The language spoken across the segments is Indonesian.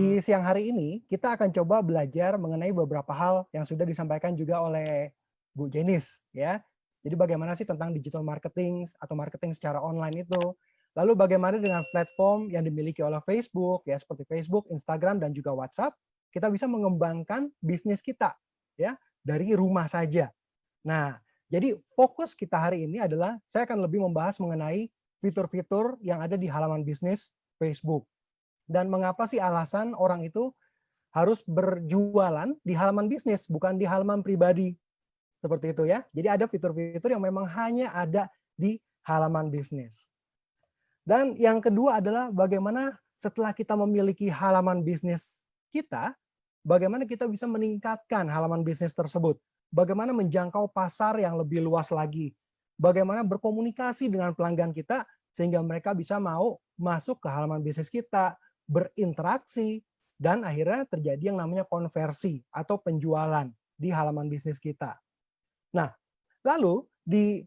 Di siang hari ini, kita akan coba belajar mengenai beberapa hal yang sudah disampaikan juga oleh Bu Jenis, ya. Jadi bagaimana sih tentang digital marketing atau marketing secara online itu. Lalu bagaimana dengan platform yang dimiliki oleh Facebook, ya seperti Facebook, Instagram, dan juga WhatsApp, kita bisa mengembangkan bisnis kita, ya, dari rumah saja. Nah, jadi fokus kita hari ini adalah saya akan lebih membahas mengenai fitur-fitur yang ada di halaman bisnis Facebook. Dan mengapa sih alasan orang itu harus berjualan di halaman bisnis, bukan di halaman pribadi. Seperti itu ya. Jadi ada fitur-fitur yang memang hanya ada di halaman bisnis. Dan yang kedua adalah bagaimana setelah kita memiliki halaman bisnis kita, bagaimana kita bisa meningkatkan halaman bisnis tersebut. Bagaimana menjangkau pasar yang lebih luas lagi. Bagaimana berkomunikasi dengan pelanggan kita sehingga mereka bisa mau masuk ke halaman bisnis kita, berinteraksi, dan akhirnya terjadi yang namanya konversi atau penjualan di halaman bisnis kita. Nah, lalu di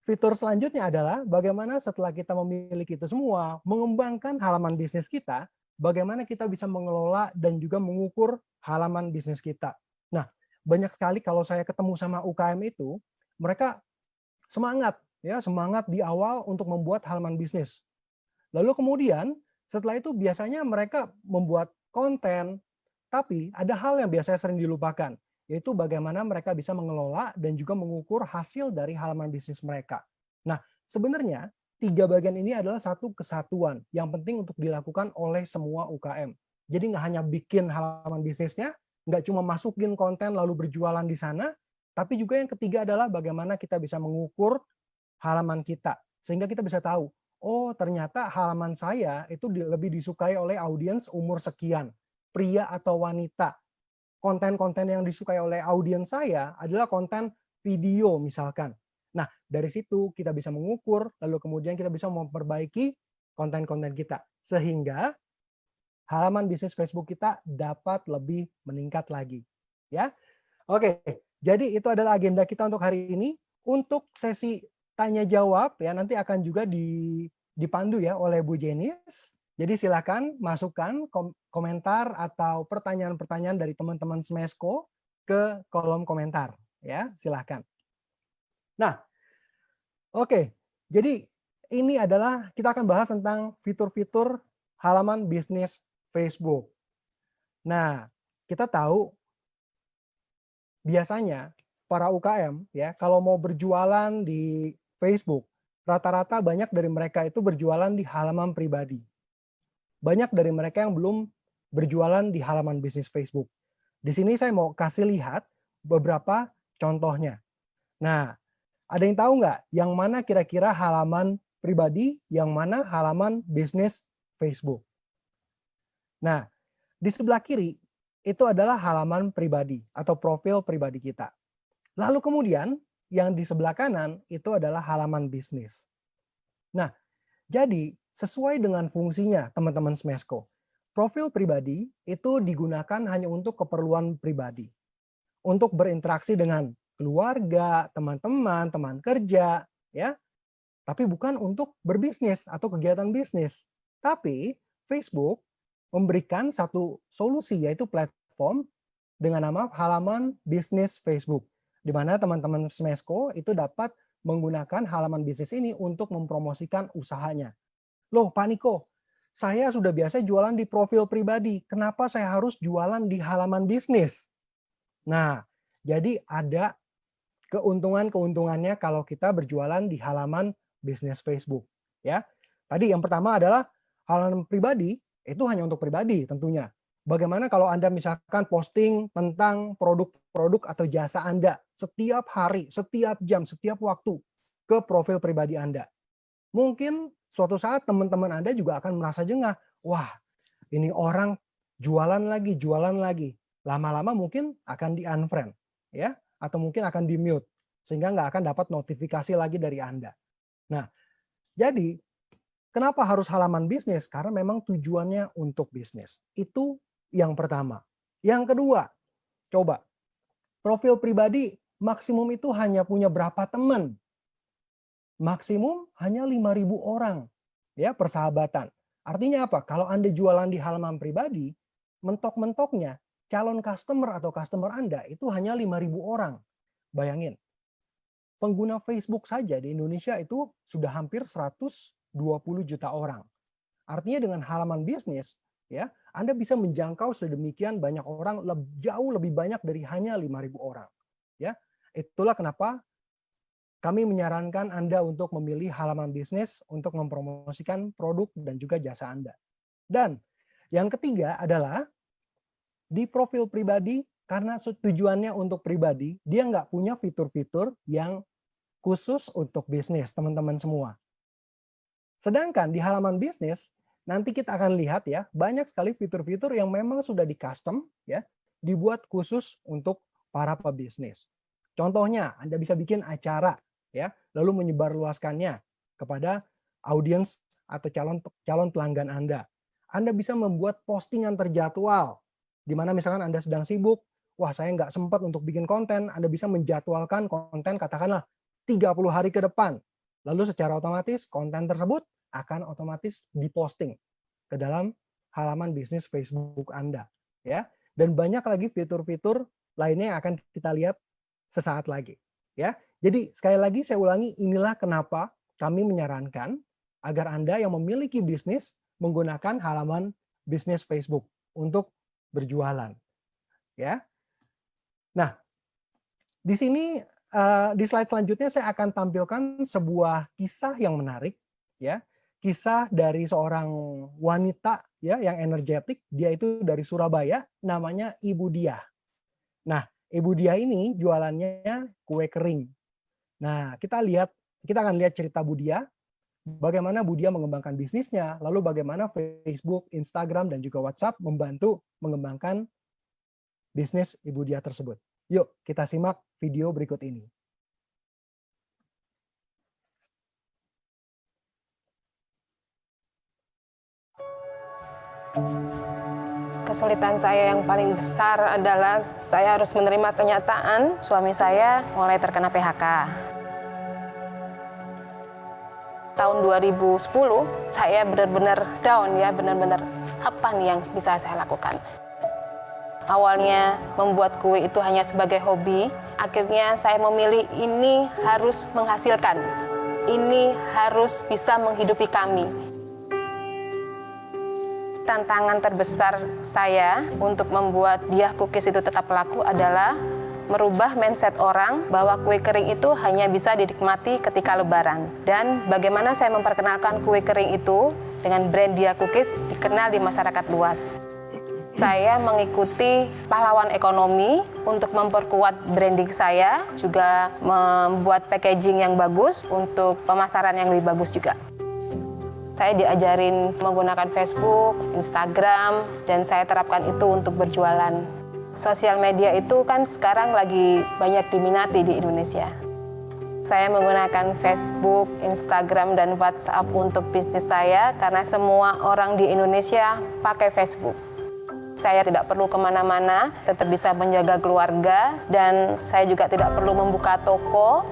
fitur selanjutnya adalah bagaimana setelah kita memiliki itu semua, mengembangkan halaman bisnis kita, bagaimana kita bisa mengelola dan juga mengukur halaman bisnis kita. Nah, banyak sekali kalau saya ketemu sama UKM itu, mereka semangat, ya semangat di awal untuk membuat halaman bisnis. Lalu kemudian setelah itu biasanya mereka membuat konten, tapi ada hal yang biasanya sering dilupakan, yaitu bagaimana mereka bisa mengelola dan juga mengukur hasil dari halaman bisnis mereka. Nah, sebenarnya 3 bagian ini adalah satu kesatuan yang penting untuk dilakukan oleh semua UKM. Jadi nggak hanya bikin halaman bisnisnya, nggak cuma masukin konten lalu berjualan di sana, tapi juga yang ketiga adalah bagaimana kita bisa mengukur halaman kita. Sehingga kita bisa tahu, oh ternyata halaman saya itu lebih disukai oleh audiens umur sekian, pria atau wanita. Konten-konten yang disukai oleh audiens saya adalah konten video misalkan. Nah, dari situ kita bisa mengukur, lalu kemudian kita bisa memperbaiki konten-konten kita. Sehingga halaman bisnis Facebook kita dapat lebih meningkat lagi. Ya, oke. Jadi itu adalah agenda kita untuk hari ini. Untuk sesi tanya jawab ya nanti akan juga dipandu ya oleh Bu Jenis. Jadi silakan masukkan komentar atau pertanyaan-pertanyaan dari teman-teman Smesco ke kolom komentar ya, silakan. Nah, oke. Jadi ini adalah kita akan bahas tentang fitur-fitur halaman bisnis Facebook. Nah, kita tahu biasanya para UKM ya kalau mau berjualan di Facebook, rata-rata banyak dari mereka itu berjualan di halaman pribadi. Banyak dari mereka yang belum berjualan di halaman bisnis Facebook. Di sini saya mau kasih lihat beberapa contohnya. Nah, ada yang tahu nggak yang mana kira-kira halaman pribadi, yang mana halaman bisnis Facebook? Nah, di sebelah kiri itu adalah halaman pribadi atau profil pribadi kita. Lalu kemudian yang di sebelah kanan itu adalah halaman bisnis. Nah, jadi sesuai dengan fungsinya teman-teman Smesco, profil pribadi itu digunakan hanya untuk keperluan pribadi. Untuk berinteraksi dengan keluarga, teman-teman, teman kerja, ya. Tapi bukan untuk berbisnis atau kegiatan bisnis. Tapi Facebook memberikan satu solusi yaitu platform dengan nama halaman bisnis Facebook, di mana teman-teman Smesco itu dapat menggunakan halaman bisnis ini untuk mempromosikan usahanya. Loh Pak Niko, saya sudah biasa jualan di profil pribadi, kenapa saya harus jualan di halaman bisnis? Nah, jadi ada keuntungan-keuntungannya kalau kita berjualan di halaman bisnis Facebook. Ya, tadi yang pertama adalah halaman pribadi itu hanya untuk pribadi tentunya. Bagaimana kalau Anda misalkan posting tentang produk-produk atau jasa Anda setiap hari, setiap jam, setiap waktu ke profil pribadi Anda. Mungkin suatu saat teman-teman Anda juga akan merasa jengah. Wah, ini orang jualan lagi, jualan lagi. Lama-lama mungkin akan di-unfriend, ya, atau mungkin akan di-mute sehingga nggak akan dapat notifikasi lagi dari Anda. Nah, jadi kenapa harus halaman bisnis? Karena memang tujuannya untuk bisnis. Itu yang pertama. Yang kedua, coba profil pribadi maksimum itu hanya punya berapa teman? Maksimum hanya 5.000 orang ya persahabatan. Artinya apa? Kalau Anda jualan di halaman pribadi, mentok-mentoknya calon customer atau customer Anda itu hanya 5.000 orang. Bayangin, pengguna Facebook saja di Indonesia itu sudah hampir 120 juta orang. Artinya dengan halaman bisnis, ya, Anda bisa menjangkau sedemikian banyak orang, jauh lebih banyak dari hanya 5.000 orang. Ya, itulah kenapa kami menyarankan Anda untuk memilih halaman bisnis untuk mempromosikan produk dan juga jasa Anda. Dan yang ketiga adalah di profil pribadi, karena tujuannya untuk pribadi, dia nggak punya fitur-fitur yang khusus untuk bisnis, teman-teman semua. Sedangkan di halaman bisnis, nanti kita akan lihat ya, banyak sekali fitur-fitur yang memang sudah di-custom, ya, dibuat khusus untuk para pebisnis. Contohnya, Anda bisa bikin acara, ya, lalu menyebarluaskannya kepada audiens atau calon pelanggan Anda. Anda bisa membuat postingan terjadwal, di mana misalkan Anda sedang sibuk, wah saya nggak sempat untuk bikin konten, Anda bisa menjadwalkan konten katakanlah 30 hari ke depan. Lalu secara otomatis konten tersebut akan otomatis diposting ke dalam halaman bisnis Facebook Anda, ya. Dan banyak lagi fitur-fitur lainnya yang akan kita lihat sesaat lagi, ya. Jadi sekali lagi saya ulangi, inilah kenapa kami menyarankan agar Anda yang memiliki bisnis menggunakan halaman bisnis Facebook untuk berjualan, ya. Nah, di sini di slide selanjutnya saya akan tampilkan sebuah kisah yang menarik, ya. Kisah dari seorang wanita ya yang energetik, dia itu dari Surabaya, namanya Ibu Diah. Nah, Ibu Diah ini jualannya kue kering. Nah, kita akan lihat cerita Bu Diah, bagaimana Bu Diah mengembangkan bisnisnya, lalu bagaimana Facebook, Instagram, dan juga WhatsApp membantu mengembangkan bisnis Ibu Diah tersebut. Yuk, kita simak video berikut ini. Kesulitan saya yang paling besar adalah saya harus menerima kenyataan suami saya mulai terkena PHK. Tahun 2010 saya benar-benar down ya, benar-benar apa nih yang bisa saya lakukan. Awalnya membuat kue itu hanya sebagai hobi, akhirnya saya memilih ini harus menghasilkan. Ini harus bisa menghidupi kami. Tantangan terbesar saya untuk membuat Diah Cookies itu tetap laku adalah merubah mindset orang bahwa kue kering itu hanya bisa dinikmati ketika Lebaran. Dan bagaimana saya memperkenalkan kue kering itu dengan brand Diah Cookies dikenal di masyarakat luas. Saya mengikuti pahlawan ekonomi untuk memperkuat branding saya, juga membuat packaging yang bagus untuk pemasaran yang lebih bagus juga. Saya diajarin menggunakan Facebook, Instagram, dan saya terapkan itu untuk berjualan. Sosial media itu kan sekarang lagi banyak diminati di Indonesia. Saya menggunakan Facebook, Instagram, dan WhatsApp untuk bisnis saya karena semua orang di Indonesia pakai Facebook. Saya tidak perlu kemana-mana, tetap bisa menjaga keluarga, dan saya juga tidak perlu membuka toko.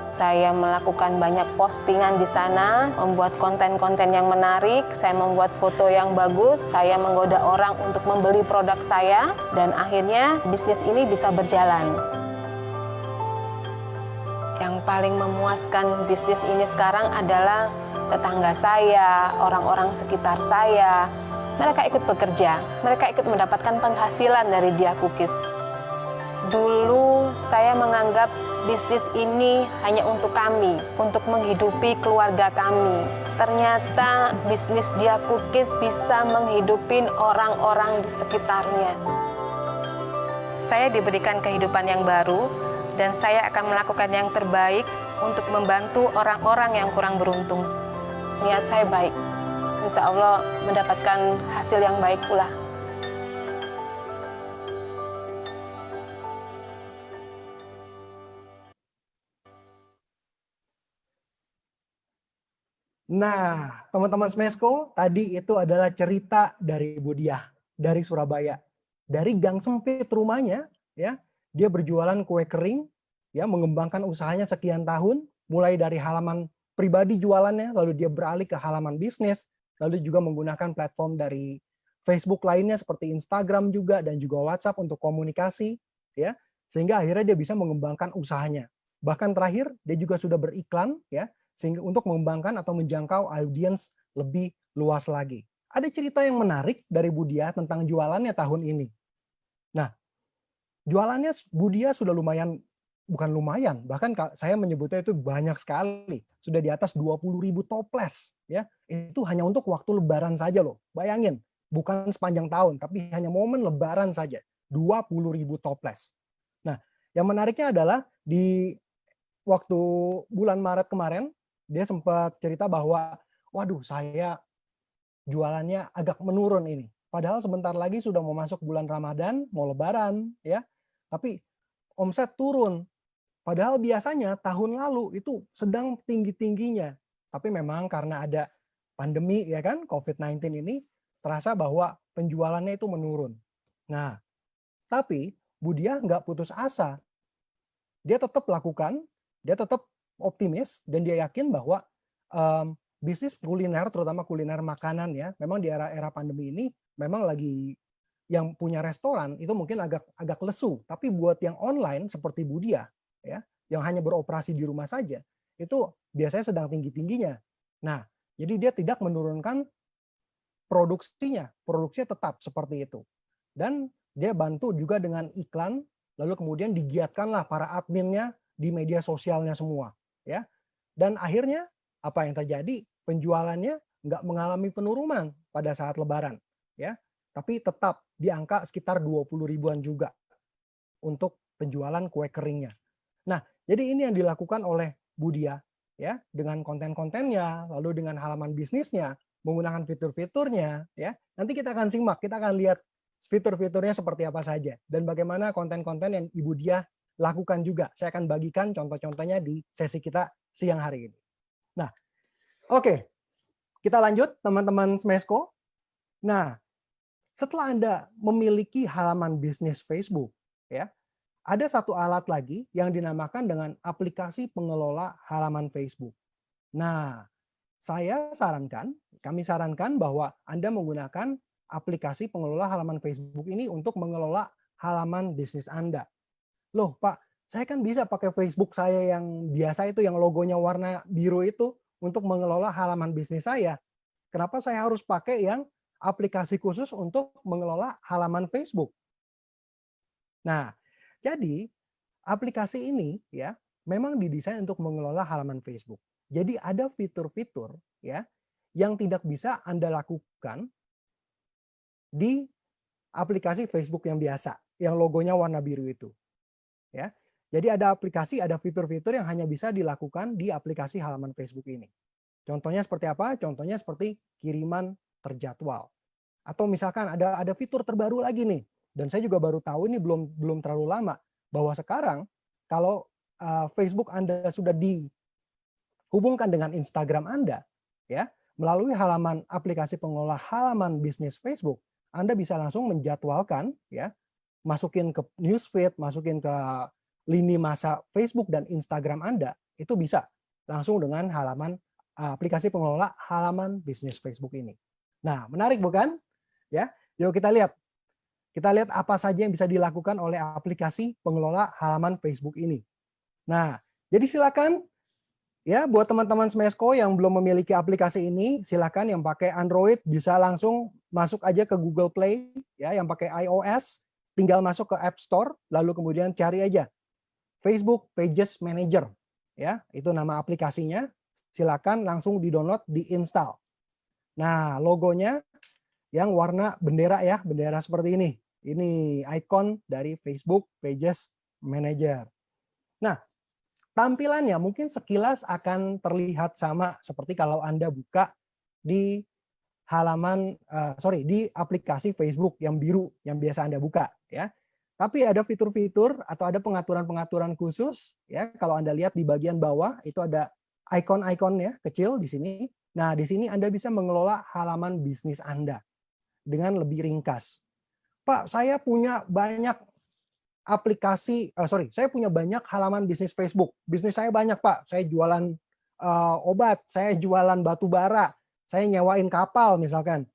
Saya melakukan banyak postingan di sana, membuat konten-konten yang menarik, saya membuat foto yang bagus, saya menggoda orang untuk membeli produk saya, dan akhirnya bisnis ini bisa berjalan. Yang paling memuaskan bisnis ini sekarang adalah tetangga saya, orang-orang sekitar saya. Mereka ikut bekerja, mereka ikut mendapatkan penghasilan dari Diah Cookies. Dulu saya menganggap bisnis ini hanya untuk kami, untuk menghidupi keluarga kami. Ternyata bisnis Diah Cookies bisa menghidupin orang-orang di sekitarnya. Saya diberikan kehidupan yang baru, dan saya akan melakukan yang terbaik untuk membantu orang-orang yang kurang beruntung. Niat saya baik. Insya Allah mendapatkan hasil yang baik pula. Nah, teman-teman Smesco, tadi itu adalah cerita dari Bu Diah dari Surabaya. Dari gang sempit rumahnya, ya, dia berjualan kue kering, ya, mengembangkan usahanya sekian tahun, mulai dari halaman pribadi jualannya, lalu dia beralih ke halaman bisnis, lalu juga menggunakan platform dari Facebook lainnya seperti Instagram juga dan juga WhatsApp untuk komunikasi, ya, sehingga akhirnya dia bisa mengembangkan usahanya. Bahkan terakhir dia juga sudah beriklan, ya, sehingga untuk mengembangkan atau menjangkau audiens lebih luas lagi. Ada cerita yang menarik dari Budia tentang jualannya tahun ini. Nah, jualannya Budia sudah lumayan, bukan lumayan, bahkan saya menyebutnya itu banyak sekali. Sudah di atas 20.000 toples, ya. Itu hanya untuk waktu lebaran saja loh. Bayangin, bukan sepanjang tahun, tapi hanya momen lebaran saja. 20.000 toples. Nah, yang menariknya adalah di waktu bulan Maret kemarin, dia sempat cerita bahwa, waduh saya jualannya agak menurun ini. Padahal sebentar lagi sudah mau masuk bulan Ramadan, mau lebaran, ya. Tapi omset turun. Padahal biasanya tahun lalu itu sedang tinggi-tingginya. Tapi memang karena ada pandemi ya kan, COVID-19 ini, terasa bahwa penjualannya itu menurun. Nah, tapi Budia nggak putus asa. Dia tetap lakukan, dia tetap optimis, dan dia yakin bahwa bisnis kuliner, terutama kuliner makanan ya, memang di era pandemi ini memang lagi, yang punya restoran itu mungkin agak lesu, tapi buat yang online seperti Budia ya, yang hanya beroperasi di rumah saja, itu biasanya sedang tinggi-tingginya. Nah, jadi dia tidak menurunkan produksinya tetap seperti itu. Dan dia bantu juga dengan iklan, lalu kemudian digiatkanlah para adminnya di media sosialnya semua, ya. Dan akhirnya apa yang terjadi? Penjualannya nggak mengalami penurunan pada saat Lebaran, ya, tapi tetap di angka sekitar 20 ribuan juga untuk penjualan kue keringnya. Nah, jadi ini yang dilakukan oleh Budia, ya, dengan konten-kontennya, lalu dengan halaman bisnisnya, menggunakan fitur-fiturnya, ya. Nanti kita akan simak, kita akan lihat fitur-fiturnya seperti apa saja dan bagaimana konten-konten yang Ibu Dia lakukan juga. Saya akan bagikan contoh-contohnya di sesi kita siang hari ini. Nah, oke. Kita lanjut teman-teman Smesco. Nah, setelah Anda memiliki halaman bisnis Facebook, ya, ada satu alat lagi yang dinamakan dengan aplikasi pengelola halaman Facebook. Nah, kami sarankan bahwa Anda menggunakan aplikasi pengelola halaman Facebook ini untuk mengelola halaman bisnis Anda. Loh Pak, saya kan bisa pakai Facebook saya yang biasa itu, yang logonya warna biru itu, untuk mengelola halaman bisnis saya. Kenapa saya harus pakai yang aplikasi khusus untuk mengelola halaman Facebook? Nah, jadi aplikasi ini ya memang didesain untuk mengelola halaman Facebook. Jadi ada fitur-fitur ya yang tidak bisa Anda lakukan di aplikasi Facebook yang biasa, yang logonya warna biru itu. Ya. Jadi ada aplikasi, ada fitur-fitur yang hanya bisa dilakukan di aplikasi halaman Facebook ini. Contohnya seperti apa? Contohnya seperti kiriman terjadwal. Atau misalkan ada fitur terbaru lagi nih, dan saya juga baru tahu ini belum terlalu lama, bahwa sekarang kalau Facebook Anda sudah dihubungkan dengan Instagram Anda, ya, melalui halaman aplikasi pengelola halaman bisnis Facebook, Anda bisa langsung menjadwalkan, ya, masukin ke newsfeed, masukin ke lini masa Facebook dan Instagram Anda, itu bisa langsung dengan halaman aplikasi pengelola halaman bisnis Facebook ini. Nah, menarik bukan? Ya, yuk kita lihat. Kita lihat apa saja yang bisa dilakukan oleh aplikasi pengelola halaman Facebook ini. Nah, jadi silakan ya buat teman-teman Smesco yang belum memiliki aplikasi ini, silakan yang pakai Android bisa langsung masuk aja ke Google Play, ya, yang pakai iOS tinggal masuk ke App Store, lalu kemudian cari aja Facebook Pages Manager, ya, itu nama aplikasinya. Silakan langsung di-download, di-install. Nah, logonya yang warna bendera ya, bendera seperti ini. Ini icon dari Facebook Pages Manager. Nah, tampilannya mungkin sekilas akan terlihat sama seperti kalau Anda buka di di aplikasi Facebook yang biru yang biasa Anda buka, ya. Tapi ada fitur-fitur atau ada pengaturan-pengaturan khusus, ya. Kalau Anda lihat di bagian bawah itu ada icon-iconnya kecil di sini. Nah, di sini Anda bisa mengelola halaman bisnis Anda dengan lebih ringkas. Pak, saya punya banyak saya punya banyak halaman bisnis Facebook. Bisnis saya banyak, Pak. Saya jualan obat, saya jualan batu bara, saya nyewain kapal misalkan.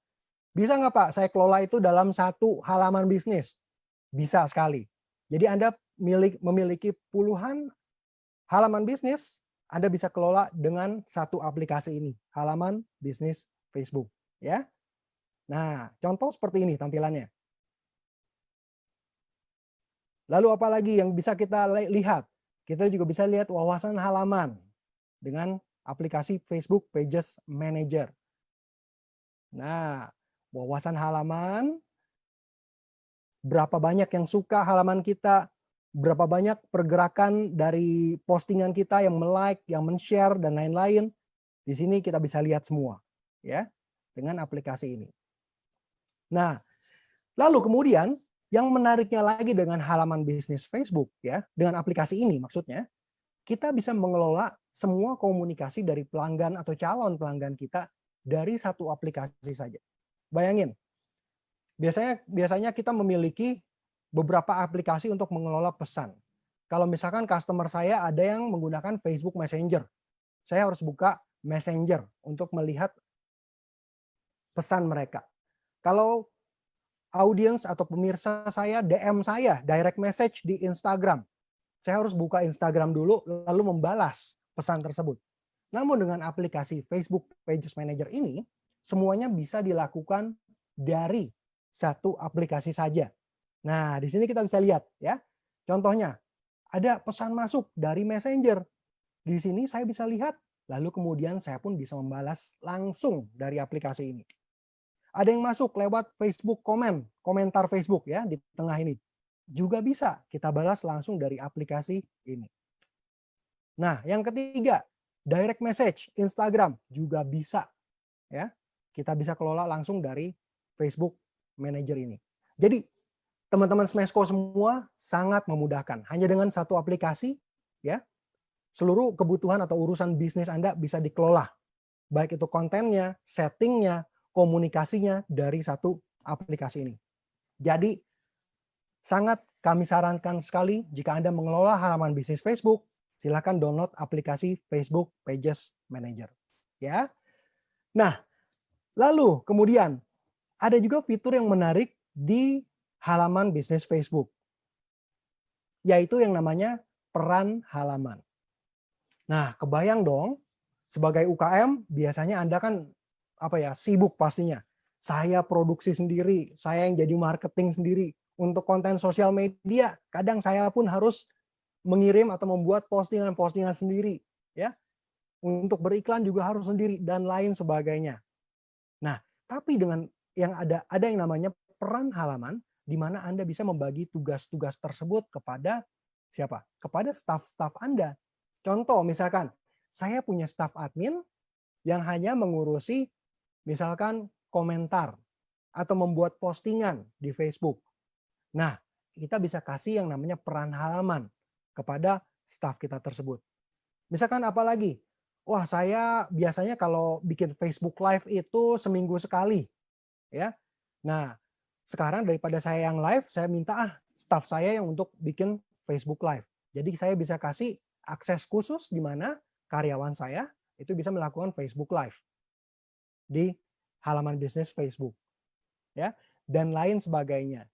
Bisa nggak Pak saya kelola itu dalam satu halaman bisnis? Bisa sekali. Jadi Anda memiliki puluhan halaman bisnis, Anda bisa kelola dengan satu aplikasi ini, halaman bisnis Facebook. Ya. Nah, contoh seperti ini tampilannya. Lalu apa lagi yang bisa kita lihat? Kita juga bisa lihat wawasan halaman dengan aplikasi Facebook Pages Manager. Nah, wawasan halaman, berapa banyak yang suka halaman kita, berapa banyak pergerakan dari postingan kita yang like, yang men-share dan lain-lain. Di sini kita bisa lihat semua, ya, dengan aplikasi ini. Nah, lalu kemudian yang menariknya lagi dengan halaman bisnis Facebook, ya, dengan aplikasi ini maksudnya, kita bisa mengelola semua komunikasi dari pelanggan atau calon pelanggan kita dari satu aplikasi saja. Bayangin, biasanya kita memiliki beberapa aplikasi untuk mengelola pesan. Kalau misalkan customer saya ada yang menggunakan Facebook Messenger, saya harus buka Messenger untuk melihat pesan mereka. Kalau audiens atau pemirsa saya DM saya, direct message di Instagram, saya harus buka Instagram dulu lalu membalas pesan tersebut. Namun dengan aplikasi Facebook Pages Manager ini, semuanya bisa dilakukan dari satu aplikasi saja. Nah, di sini kita bisa lihat ya. Contohnya, ada pesan masuk dari Messenger. Di sini saya bisa lihat, lalu kemudian saya pun bisa membalas langsung dari aplikasi ini. Ada yang masuk lewat Facebook komentar Facebook ya di tengah ini. Juga bisa kita balas langsung dari aplikasi ini. Nah, yang ketiga, direct message Instagram juga bisa ya. Kita bisa kelola langsung dari Facebook Manager ini. Jadi teman-teman Smesco semua sangat memudahkan. Hanya dengan satu aplikasi ya, seluruh kebutuhan atau urusan bisnis Anda bisa dikelola. Baik itu kontennya, settingnya, komunikasinya dari satu aplikasi ini. Jadi sangat kami sarankan sekali jika Anda mengelola halaman bisnis Facebook, silakan download aplikasi Facebook Pages Manager. Ya. Nah, lalu kemudian ada juga fitur yang menarik di halaman bisnis Facebook, yaitu yang namanya peran halaman. Nah, kebayang dong, sebagai UKM biasanya Anda kan sibuk pastinya. Saya produksi sendiri, saya yang jadi marketing sendiri untuk konten sosial media. Kadang saya pun harus mengirim atau membuat postingan-postingan sendiri, ya. Untuk beriklan juga harus sendiri dan lain sebagainya. Nah, tapi dengan yang ada yang namanya peran halaman, di mana Anda bisa membagi tugas-tugas tersebut kepada siapa? Kepada staf-staf Anda. Contoh misalkan, saya punya staf admin yang hanya mengurusi misalkan komentar atau membuat postingan di Facebook. Nah, kita bisa kasih yang namanya peran halaman kepada staf kita tersebut. Misalkan apalagi, wah saya biasanya kalau bikin Facebook Live itu seminggu sekali. Ya. Nah, sekarang daripada saya yang live, saya minta staf saya yang untuk bikin Facebook Live. Jadi saya bisa kasih akses khusus di mana karyawan saya itu bisa melakukan Facebook Live di halaman bisnis Facebook, ya, dan lain sebagainya.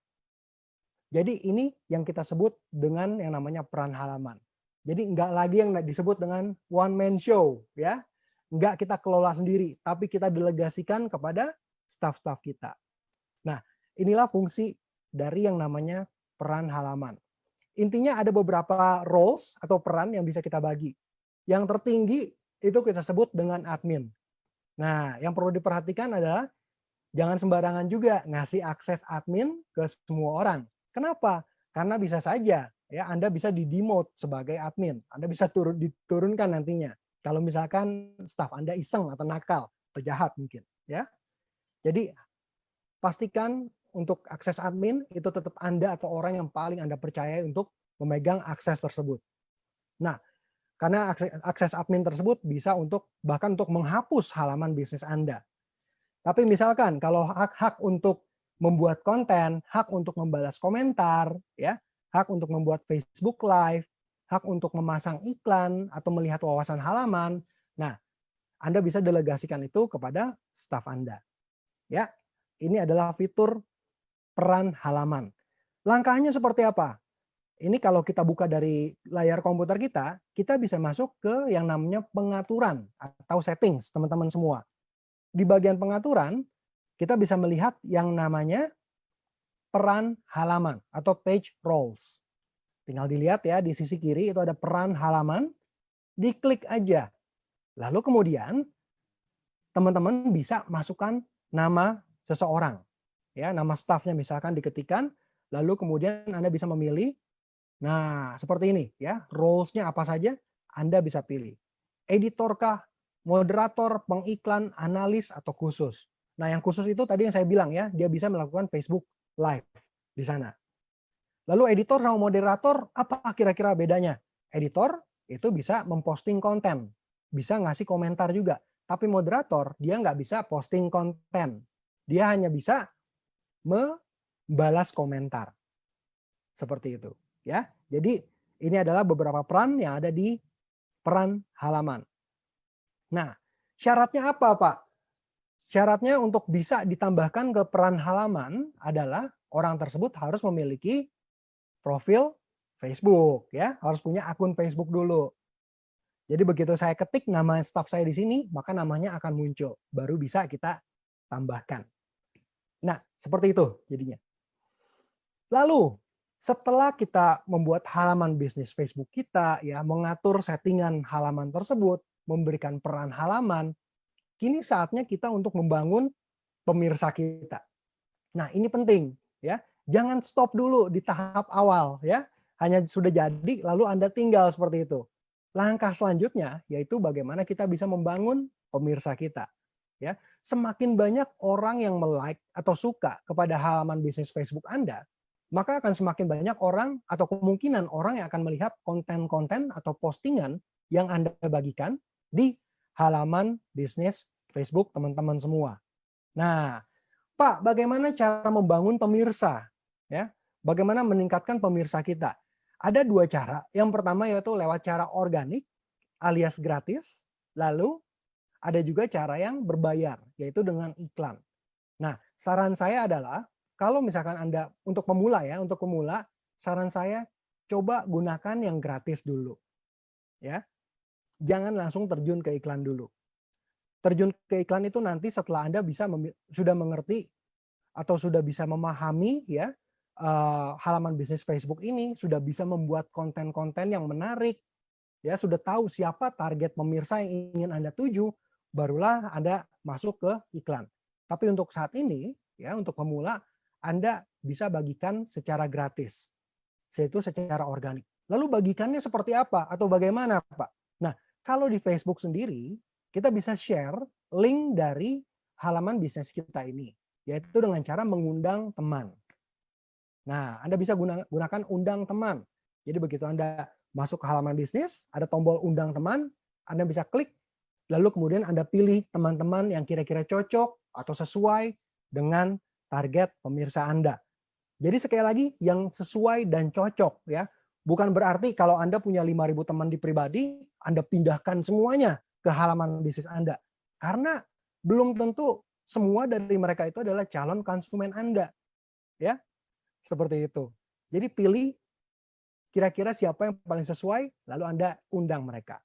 Jadi ini yang kita sebut dengan yang namanya peran halaman. Jadi enggak lagi yang disebut dengan one man show, ya, enggak kita kelola sendiri, tapi kita delegasikan kepada staf-staf kita. Nah, inilah fungsi dari yang namanya peran halaman. Intinya ada beberapa roles atau peran yang bisa kita bagi. Yang tertinggi itu kita sebut dengan admin. Nah, yang perlu diperhatikan adalah jangan sembarangan juga ngasih akses admin ke semua orang. Kenapa? Karena bisa saja ya Anda bisa di-demote sebagai admin. Anda bisa diturunkan nantinya. Kalau misalkan staf Anda iseng atau nakal atau jahat mungkin, ya. Jadi pastikan untuk akses admin itu tetap Anda atau orang yang paling Anda percaya untuk memegang akses tersebut. Nah, karena akses admin tersebut bisa bahkan untuk menghapus halaman bisnis Anda. Tapi misalkan kalau hak untuk membuat konten, hak untuk membalas komentar, ya, hak untuk membuat Facebook Live, hak untuk memasang iklan atau melihat wawasan halaman, nah, Anda bisa delegasikan itu kepada staf Anda. Ya. ini adalah fitur peran halaman. Langkahnya seperti apa? Ini kalau kita buka dari layar komputer kita bisa masuk ke yang namanya pengaturan atau settings, teman-teman semua. Di bagian pengaturan, kita bisa melihat yang namanya peran halaman atau page roles. Tinggal dilihat ya, di sisi kiri itu ada peran halaman, diklik aja. Lalu kemudian teman-teman bisa masukkan nama seseorang. Ya, nama stafnya misalkan diketikkan, lalu kemudian Anda bisa memilih. Nah, seperti ini ya, roles-nya apa saja Anda bisa pilih. Editor kah, moderator, pengiklan, analis, atau khusus. Nah, yang khusus itu tadi yang saya bilang ya, dia bisa melakukan Facebook Live di sana. Lalu editor sama moderator, apa kira-kira bedanya? Editor itu bisa memposting konten, bisa ngasih komentar juga. Tapi moderator, dia nggak bisa posting konten. Dia hanya bisa membalas komentar. Seperti itu. Ya, jadi ini adalah beberapa peran yang ada di peran halaman. Nah, syaratnya apa, Pak? Syaratnya untuk bisa ditambahkan ke peran halaman adalah orang tersebut harus memiliki profil Facebook, ya, harus punya akun Facebook dulu. Jadi begitu saya ketik nama staff saya di sini, maka namanya akan muncul, baru bisa kita tambahkan. Nah, seperti itu jadinya. Lalu setelah kita membuat halaman bisnis Facebook kita, ya, mengatur settingan halaman tersebut, memberikan peran halaman, kini saatnya kita untuk membangun pemirsa kita. Nah, ini penting, ya. Jangan stop dulu di tahap awal, ya. Hanya sudah jadi lalu Anda tinggal seperti itu. Langkah selanjutnya yaitu bagaimana kita bisa membangun pemirsa kita, ya. Semakin banyak orang yang like atau suka kepada halaman bisnis Facebook Anda, maka akan semakin banyak orang atau kemungkinan orang yang akan melihat konten-konten atau postingan yang Anda bagikan di halaman bisnis Facebook teman-teman semua. Nah, Pak, bagaimana cara membangun pemirsa? Ya, bagaimana meningkatkan pemirsa kita? Ada dua cara. Yang pertama yaitu lewat cara organik alias gratis. Lalu ada juga cara yang berbayar, yaitu dengan iklan. Nah, saran saya adalah kalau misalkan Anda untuk pemula ya, untuk pemula, saran saya coba gunakan yang gratis dulu. Ya. Jangan langsung terjun ke iklan dulu. Terjun ke iklan itu nanti setelah Anda sudah mengerti atau sudah bisa memahami ya halaman bisnis Facebook ini, sudah bisa membuat konten-konten yang menarik, ya, sudah tahu siapa target pemirsa yang ingin Anda tuju, barulah Anda masuk ke iklan. Tapi untuk saat ini, ya, untuk pemula, Anda bisa bagikan secara gratis, yaitu secara organik. Lalu bagikannya seperti apa atau bagaimana, Pak? Nah, kalau di Facebook sendiri, kita bisa share link dari halaman bisnis kita ini, yaitu dengan cara mengundang teman. Nah, Anda bisa gunakan undang teman. Jadi begitu Anda masuk ke halaman bisnis, ada tombol undang teman, Anda bisa klik, lalu kemudian Anda pilih teman-teman yang kira-kira cocok atau sesuai dengan target pemirsa Anda. Jadi sekali lagi yang sesuai dan cocok ya. Bukan berarti kalau Anda punya 5.000 teman di pribadi, Anda pindahkan semuanya ke halaman bisnis Anda. Karena belum tentu semua dari mereka itu adalah calon konsumen Anda. Ya, seperti itu. Jadi pilih kira-kira siapa yang paling sesuai, lalu Anda undang mereka.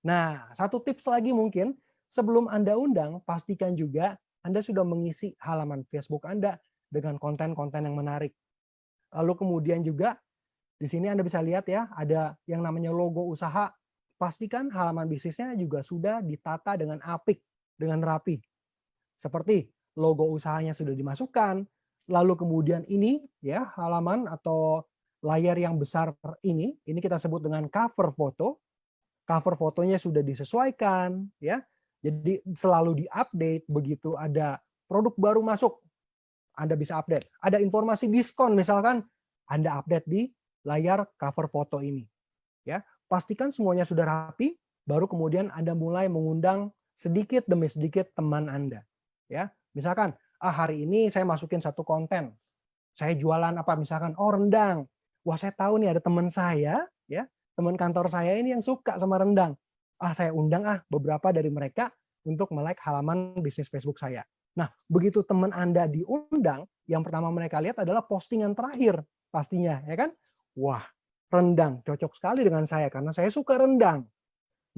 Nah, satu tips lagi mungkin, sebelum Anda undang, pastikan juga Anda sudah mengisi halaman Facebook Anda dengan konten-konten yang menarik. Lalu kemudian juga di sini Anda bisa lihat ya, ada yang namanya logo usaha. Pastikan halaman bisnisnya juga sudah ditata dengan apik, dengan rapi. Seperti logo usahanya sudah dimasukkan, lalu kemudian ini ya halaman atau layar yang besar ini kita sebut dengan cover foto. Cover fotonya sudah disesuaikan ya. Jadi selalu diupdate begitu ada produk baru masuk, Anda bisa update. Ada informasi diskon misalkan, Anda update di layar cover foto ini. Ya, pastikan semuanya sudah rapi, baru kemudian Anda mulai mengundang sedikit demi sedikit teman Anda. Ya, misalkan, hari ini saya masukin satu konten. Saya jualan apa misalkan, rendang. Wah, saya tahu nih ada teman saya, ya, teman kantor saya ini yang suka sama rendang. Saya undang beberapa dari mereka untuk melike halaman bisnis Facebook saya. Nah, begitu teman Anda diundang, yang pertama mereka lihat adalah postingan terakhir pastinya, ya kan? Wah, rendang cocok sekali dengan saya karena saya suka rendang.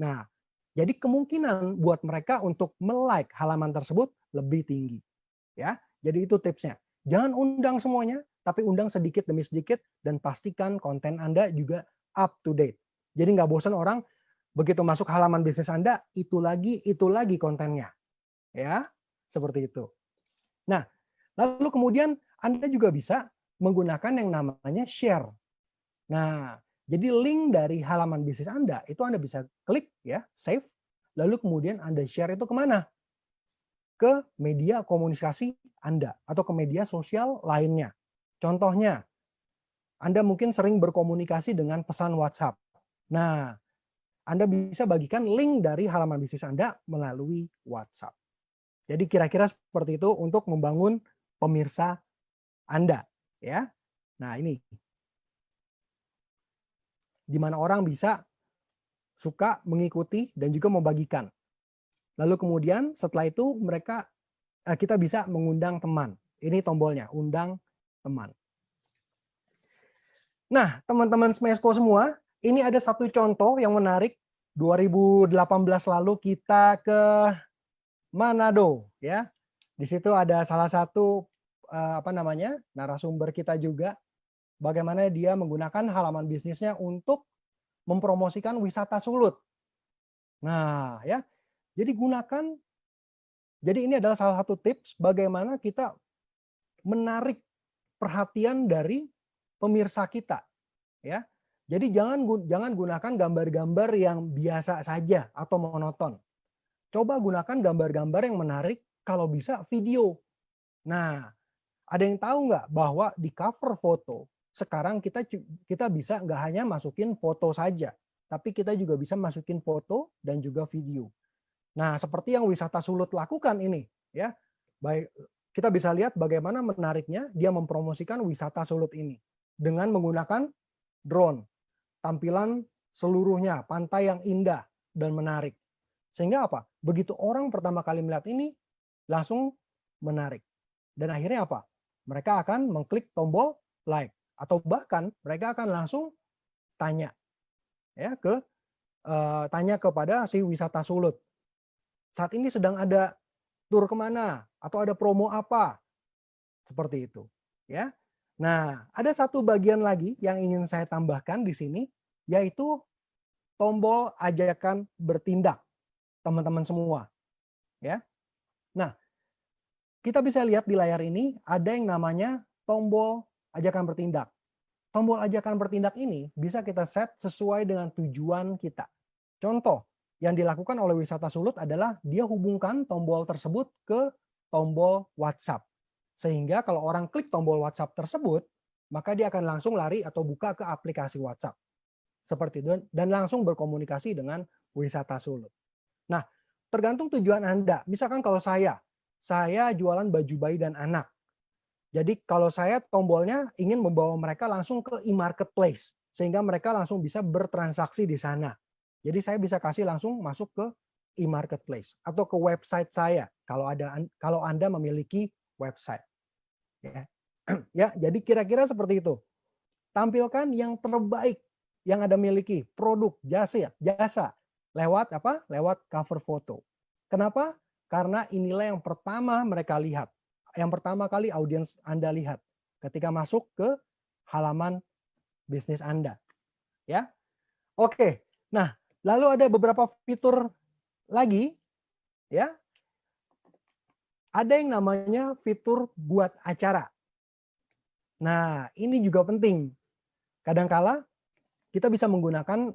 Nah, jadi kemungkinan buat mereka untuk me-like halaman tersebut lebih tinggi, ya. Jadi itu tipsnya. Jangan undang semuanya, tapi undang sedikit demi sedikit dan pastikan konten Anda juga up to date. Jadi nggak bosan orang begitu masuk halaman bisnis Anda, itu lagi kontennya. Ya, seperti itu. Nah, lalu kemudian Anda juga bisa menggunakan yang namanya share. Nah, jadi link dari halaman bisnis Anda itu Anda bisa klik ya, save, lalu kemudian Anda share itu kemana? Ke media komunikasi Anda atau ke media sosial lainnya. Contohnya, Anda mungkin sering berkomunikasi dengan pesan WhatsApp. Nah, Anda bisa bagikan link dari halaman bisnis Anda melalui WhatsApp. Jadi kira-kira seperti itu untuk membangun pemirsa Anda, ya. Nah, ini di mana orang bisa suka mengikuti dan juga membagikan. Lalu kemudian setelah itu kita bisa mengundang teman. Ini tombolnya, undang teman. Nah, teman-teman Smesco semua, ini ada satu contoh yang menarik. 2018 lalu kita ke Manado, ya. Di situ ada salah satu narasumber kita juga, bagaimana dia menggunakan halaman bisnisnya untuk mempromosikan wisata Sulut. Nah, ya. Jadi ini adalah salah satu tips bagaimana kita menarik perhatian dari pemirsa kita, ya. Jadi jangan gunakan gambar-gambar yang biasa saja atau monoton. Coba gunakan gambar-gambar yang menarik, kalau bisa video. Nah, ada yang tahu nggak bahwa di cover foto sekarang kita bisa nggak hanya masukin foto saja, tapi kita juga bisa masukin foto dan juga video. Nah, seperti yang wisata Sulut lakukan ini, ya. Baik, kita bisa lihat bagaimana menariknya dia mempromosikan wisata Sulut ini dengan menggunakan drone. Tampilan seluruhnya, pantai yang indah dan menarik. Sehingga apa? Begitu orang pertama kali melihat ini, langsung menarik. Dan akhirnya apa? Mereka akan mengklik tombol like. Atau bahkan mereka akan langsung tanya, ya, tanya kepada si wisata Sulut. Saat ini sedang ada tur kemana? Atau ada promo apa? Seperti itu, ya. Nah, ada satu bagian lagi yang ingin saya tambahkan di sini, yaitu tombol ajakan bertindak, teman-teman semua, ya. Nah, kita bisa lihat di layar ini ada yang namanya tombol ajakan bertindak. Tombol ajakan bertindak ini bisa kita set sesuai dengan tujuan kita. Contoh yang dilakukan oleh wisata Sulut adalah dia hubungkan tombol tersebut ke tombol WhatsApp. Sehingga kalau orang klik tombol WhatsApp tersebut, maka dia akan langsung lari atau buka ke aplikasi WhatsApp. Seperti itu, dan langsung berkomunikasi dengan wisata Sulut. Nah, tergantung tujuan Anda. Misalkan kalau saya jualan baju bayi dan anak. Jadi kalau saya tombolnya ingin membawa mereka langsung ke e-marketplace, sehingga mereka langsung bisa bertransaksi di sana. Jadi saya bisa kasih langsung masuk ke e-marketplace atau ke website saya kalau Anda memiliki website. Ya, jadi kira-kira seperti itu. Tampilkan yang terbaik yang Anda miliki, produk, jasa lewat apa? Lewat cover foto. Kenapa? Karena inilah yang pertama mereka lihat. Yang pertama kali audiens Anda lihat ketika masuk ke halaman bisnis Anda. Ya. Oke. Nah, lalu ada beberapa fitur lagi, ya. Ada yang namanya fitur buat acara. Nah, ini juga penting. Kadangkala kita bisa menggunakan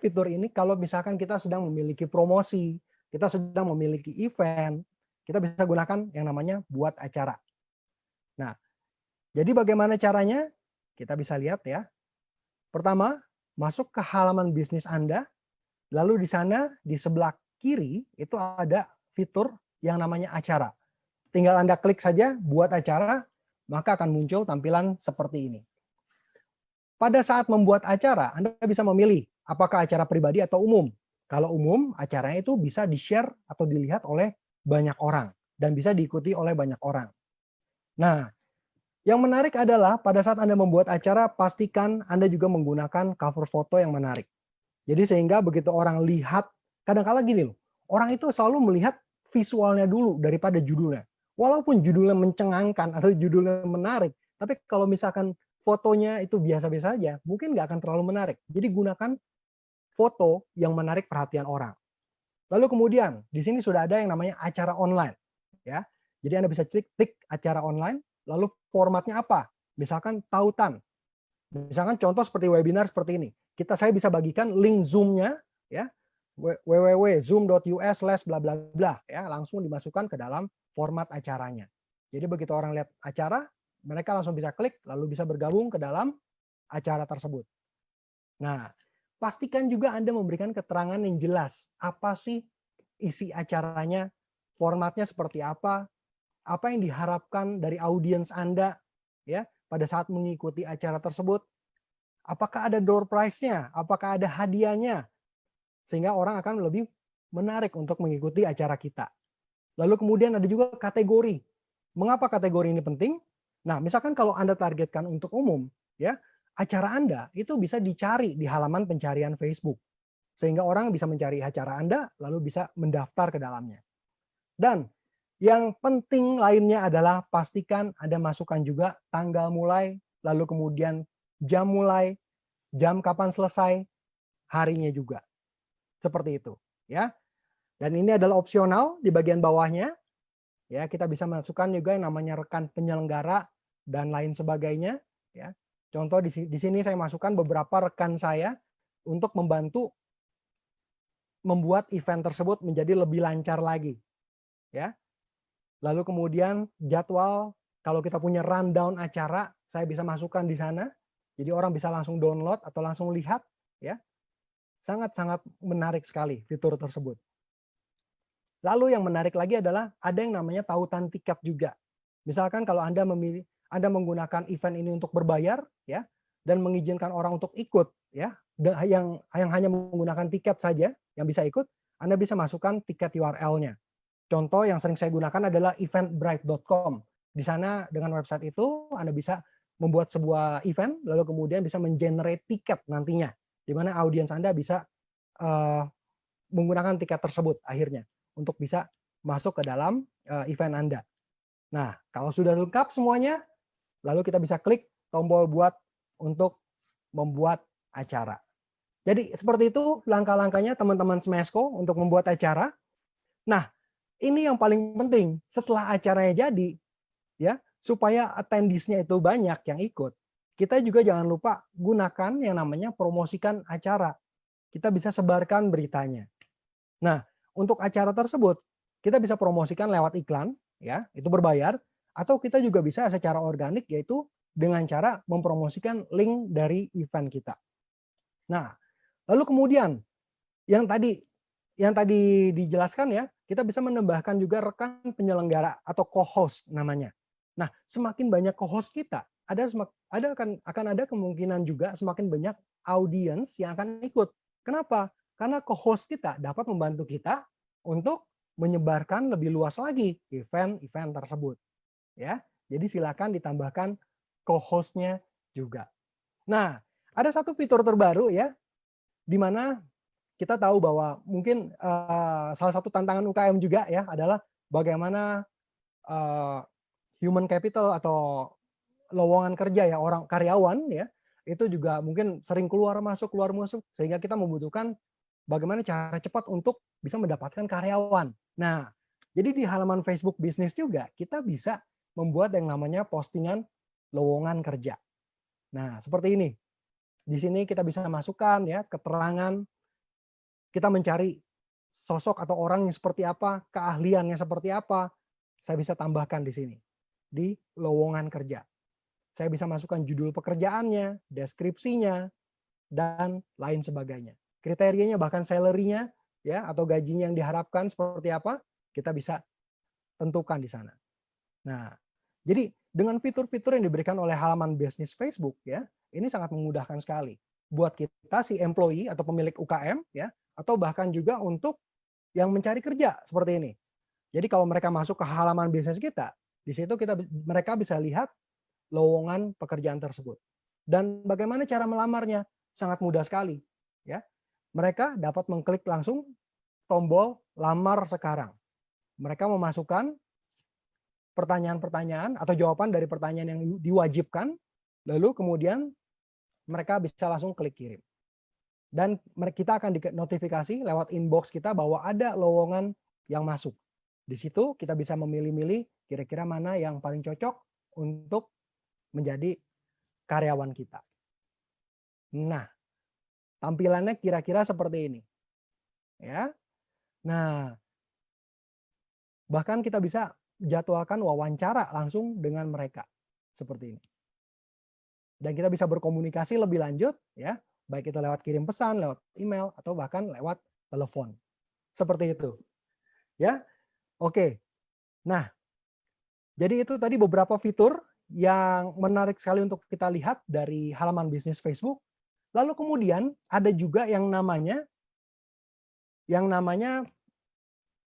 fitur ini kalau misalkan kita sedang memiliki promosi, kita sedang memiliki event, kita bisa gunakan yang namanya buat acara. Nah, jadi bagaimana caranya? Kita bisa lihat ya. Pertama, masuk ke halaman bisnis Anda, lalu di sana di sebelah kiri itu ada fitur yang namanya acara. Tinggal Anda klik saja buat acara, maka akan muncul tampilan seperti ini. Pada saat membuat acara, Anda bisa memilih apakah acara pribadi atau umum. Kalau umum, acaranya itu bisa di-share atau dilihat oleh banyak orang dan bisa diikuti oleh banyak orang. Nah, yang menarik adalah pada saat Anda membuat acara, pastikan Anda juga menggunakan cover foto yang menarik. Jadi sehingga begitu orang lihat, kadang-kala gini loh, orang itu selalu melihat visualnya dulu daripada judulnya. Walaupun judulnya mencengangkan atau judulnya menarik, tapi kalau misalkan fotonya itu biasa-biasa aja, mungkin nggak akan terlalu menarik. Jadi gunakan foto yang menarik perhatian orang. Lalu kemudian di sini sudah ada yang namanya acara online, ya. Jadi Anda bisa klik acara online, lalu formatnya apa? Misalkan tautan. Misalkan contoh seperti webinar seperti ini. Saya bisa bagikan link Zoom-nya, ya, www.zoom.us/ bla bla bla, ya, langsung dimasukkan ke dalam format acaranya. Jadi begitu orang lihat acara, mereka langsung bisa klik, lalu bisa bergabung ke dalam acara tersebut. Nah, pastikan juga Anda memberikan keterangan yang jelas. Apa sih isi acaranya, formatnya seperti apa yang diharapkan dari audiens Anda, ya, pada saat mengikuti acara tersebut. Apakah ada door prize-nya? Apakah ada hadiahnya? Sehingga orang akan lebih menarik untuk mengikuti acara kita. Lalu kemudian ada juga kategori. Mengapa kategori ini penting? Nah, misalkan kalau Anda targetkan untuk umum, ya, acara Anda itu bisa dicari di halaman pencarian Facebook. Sehingga orang bisa mencari acara Anda, lalu bisa mendaftar ke dalamnya. Dan yang penting lainnya adalah pastikan Anda masukkan juga tanggal mulai, lalu kemudian jam mulai, jam kapan selesai, harinya juga. Seperti itu, ya. Dan ini adalah opsional di bagian bawahnya. Ya, kita bisa masukkan juga yang namanya rekan penyelenggara dan lain sebagainya, ya. Contoh di sini saya masukkan beberapa rekan saya untuk membantu membuat event tersebut menjadi lebih lancar lagi, ya. Lalu kemudian jadwal, kalau kita punya rundown acara, saya bisa masukkan di sana. Jadi orang bisa langsung download atau langsung lihat, ya. Sangat-sangat menarik sekali fitur tersebut. Lalu yang menarik lagi adalah ada yang namanya tautan tiket juga. Misalkan kalau Anda menggunakan event ini untuk berbayar, ya, dan mengizinkan orang untuk ikut, ya, yang hanya menggunakan tiket saja yang bisa ikut, Anda bisa masukkan tiket URL-nya. Contoh yang sering saya gunakan adalah eventbrite.com. Di sana dengan website itu Anda bisa membuat sebuah event, lalu kemudian bisa mengenerate tiket nantinya, di mana audiens Anda bisa menggunakan tiket tersebut akhirnya untuk bisa masuk ke dalam event Anda. Nah, kalau sudah lengkap semuanya, lalu kita bisa klik tombol buat untuk membuat acara. Jadi seperti itu langkah-langkahnya teman-teman Smesco untuk membuat acara. Nah, ini yang paling penting, setelah acaranya jadi, ya, supaya attendees-nya itu banyak yang ikut, kita juga jangan lupa gunakan yang namanya promosikan acara. Kita bisa sebarkan beritanya. Nah, untuk acara tersebut, kita bisa promosikan lewat iklan, ya, itu berbayar, atau kita juga bisa secara organik, yaitu dengan cara mempromosikan link dari event kita. Nah, lalu kemudian yang tadi dijelaskan, ya, kita bisa menambahkan juga rekan penyelenggara atau co-host namanya. Nah, semakin banyak co-host kita, akan ada kemungkinan juga semakin banyak audiens yang akan ikut. Kenapa? Karena co-host kita dapat membantu kita untuk menyebarkan lebih luas lagi event-event tersebut. Ya, jadi silakan ditambahkan co-hostnya juga. Nah, ada satu fitur terbaru, ya, di mana kita tahu bahwa mungkin salah satu tantangan UKM juga, ya, adalah bagaimana human capital atau lowongan kerja, ya, orang karyawan, ya, itu juga mungkin sering keluar masuk sehingga kita membutuhkan bagaimana cara cepat untuk bisa mendapatkan karyawan. Nah, jadi di halaman Facebook bisnis juga kita bisa membuat yang namanya postingan lowongan kerja. Nah, seperti ini. Di sini kita bisa masukkan, ya, keterangan. Kita mencari sosok atau orang yang seperti apa, keahliannya seperti apa, saya bisa tambahkan di sini, di lowongan kerja. Saya bisa masukkan judul pekerjaannya, deskripsinya, dan lain sebagainya. Kriterianya bahkan salary-nya, ya, atau gajinya yang diharapkan seperti apa, kita bisa tentukan di sana. Nah, jadi dengan fitur-fitur yang diberikan oleh halaman bisnis Facebook, ya, ini sangat memudahkan sekali buat kita si employee atau pemilik UKM, ya, atau bahkan juga untuk yang mencari kerja seperti ini. Jadi kalau mereka masuk ke halaman bisnis kita, di situ mereka bisa lihat lowongan pekerjaan tersebut. Dan bagaimana cara melamarnya? Sangat mudah sekali, ya. Mereka dapat mengklik langsung tombol lamar sekarang. Mereka memasukkan pertanyaan-pertanyaan atau jawaban dari pertanyaan yang diwajibkan, lalu kemudian mereka bisa langsung klik kirim. Dan kita akan notifikasi lewat inbox kita bahwa ada lowongan yang masuk. Di situ kita bisa memilih-milih kira-kira mana yang paling cocok untuk menjadi karyawan kita. Nah, tampilannya kira-kira seperti ini. Ya. Nah, bahkan kita bisa jadwalkan wawancara langsung dengan mereka seperti ini. Dan kita bisa berkomunikasi lebih lanjut, ya, baik itu lewat kirim pesan, lewat email, atau bahkan lewat telepon. Seperti itu. Ya, oke. Nah, jadi itu tadi beberapa fitur yang menarik sekali untuk kita lihat dari halaman bisnis Facebook. Lalu kemudian ada juga yang namanya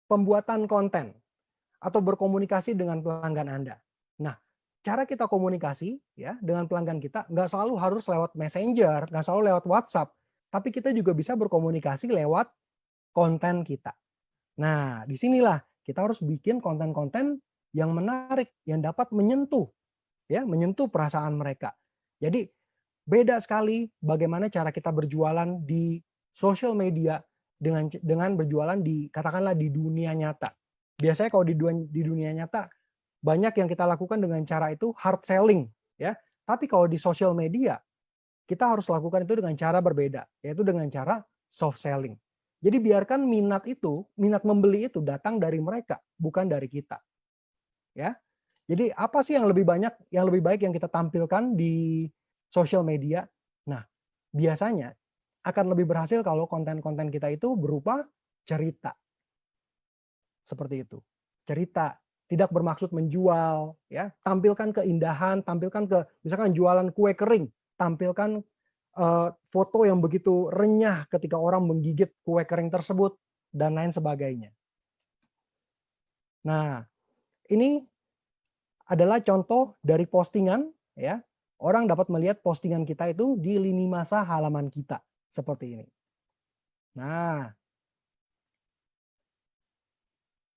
pembuatan konten atau berkomunikasi dengan pelanggan Anda. Nah, cara kita komunikasi ya dengan pelanggan kita nggak selalu harus lewat Messenger, nggak selalu lewat WhatsApp, tapi kita juga bisa berkomunikasi lewat konten kita. Nah, disinilah kita harus bikin konten-konten yang menarik, yang dapat menyentuh perasaan mereka. Jadi beda sekali bagaimana cara kita berjualan di social media dengan berjualan katakanlah di dunia nyata. Biasanya kalau di dunia nyata banyak yang kita lakukan dengan cara itu hard selling, ya. Tapi kalau di social media kita harus lakukan itu dengan cara berbeda, yaitu dengan cara soft selling. Jadi biarkan minat membeli itu datang dari mereka, bukan dari kita. Ya. Jadi apa sih yang lebih baik yang kita tampilkan di social media? Nah, biasanya akan lebih berhasil kalau konten-konten kita itu berupa cerita. Seperti itu. Cerita, tidak bermaksud menjual, ya. Tampilkan keindahan, misalkan jualan kue kering, tampilkan foto yang begitu renyah ketika orang menggigit kue kering tersebut dan lain sebagainya. Nah, ini adalah contoh dari postingan, ya. Orang dapat melihat postingan kita itu di lini masa halaman kita seperti ini. Nah,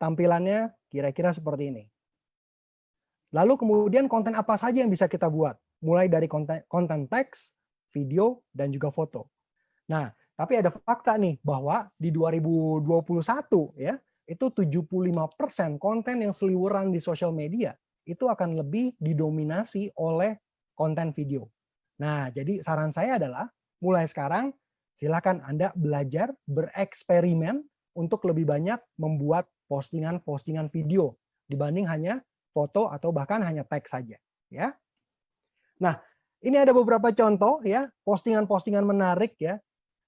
tampilannya kira-kira seperti ini. Lalu kemudian konten apa saja yang bisa kita buat? Mulai dari konten teks, video, dan juga foto. Nah, tapi ada fakta nih bahwa di 2021 ya, itu 75% konten yang seliweran di sosial media itu akan lebih didominasi oleh konten video. Nah, jadi saran saya adalah mulai sekarang silakan Anda belajar bereksperimen untuk lebih banyak membuat postingan-postingan video dibanding hanya foto atau bahkan hanya teks saja, ya. Nah, ini ada beberapa contoh ya, postingan-postingan menarik ya.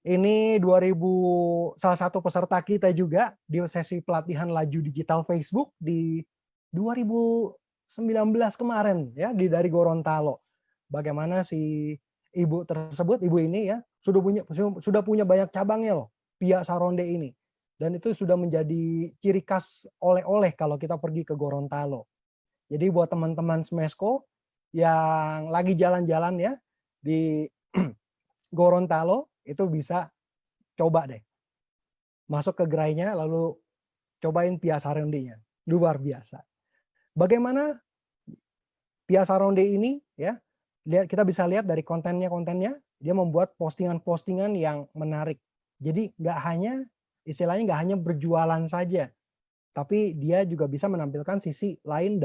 Ini salah satu peserta kita juga di sesi pelatihan laju digital Facebook di 2019 kemarin ya dari Gorontalo. Bagaimana si ibu tersebut, ibu ini ya sudah punya banyak cabangnya loh, Pia Saronde ini. Dan itu sudah menjadi ciri khas oleh-oleh kalau kita pergi ke Gorontalo. Jadi buat teman-teman Smesco yang lagi jalan-jalan ya di Gorontalo itu bisa coba deh masuk ke gerainya lalu cobain Pia Saronde-nya, luar biasa. Bagaimana Pia Saronde ini ya, kita bisa lihat dari kontennya dia membuat postingan-postingan yang menarik. Jadi istilahnya nggak hanya berjualan saja, tapi dia juga bisa menampilkan sisi lain